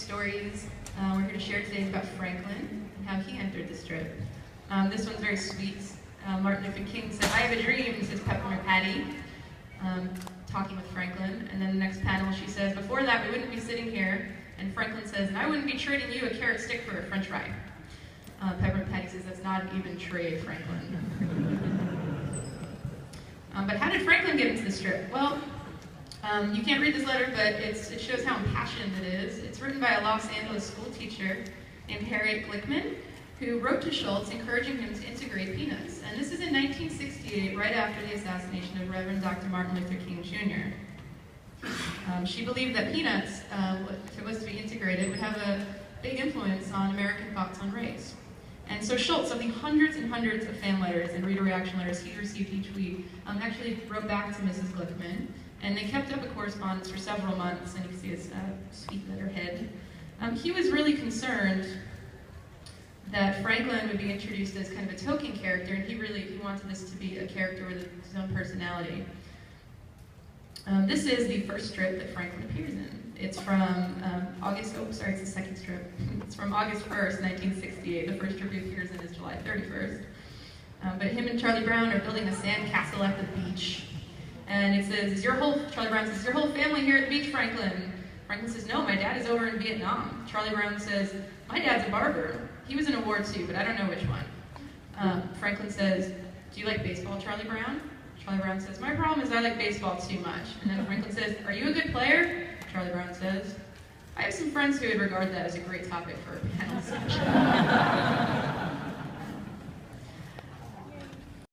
stories we're here to share today is about Franklin and how he entered the strip. This one's very sweet. Martin Luther King said, "I have a dream," says Peppermint Patty, talking with Franklin. And then the next panel, she says, "Before that, we wouldn't be sitting here." And Franklin says, "And I wouldn't be trading you a carrot stick for a French fry." Peppermint Patty says, "That's not an even trade, Franklin." But how did Franklin get into the strip? Well, you can't read this letter, but it shows how impassioned it is. It's written by a Los Angeles school teacher named Harriet Glickman, who wrote to Schultz encouraging him to integrate peanuts. And this is in 1968, right after the assassination of Reverend Dr. Martin Luther King Jr. She believed that peanuts, if it was to be integrated, would have a big influence on American thoughts on race. And so Schultz, of the hundreds and hundreds of fan letters and reader reaction letters he received each week, actually wrote back to Mrs. Glickman, and they kept up a correspondence for several months, and you can see his sweet letterhead. He was really concerned that Franklin would be introduced as kind of a token character, and he wanted this to be a character with his own personality. This is the first strip that Franklin appears in. It's from it's the second strip. It's from August 1st, 1968. The first strip he appears in is July 31st. But him and Charlie Brown are building a sand castle at the beach. And it says, Charlie Brown says, "Is your whole family here at the beach, Franklin?" Franklin says, "No, my dad is over in Vietnam." Charlie Brown says, "My dad's a barber. He was in a war too, but I don't know which one." Franklin says, "Do you like baseball, Charlie Brown?" Charlie Brown says, "My problem is I like baseball too much." And then Franklin says, "Are you a good player?" Charlie Brown says, "I have some friends who would regard that as a great topic for a panel discussion."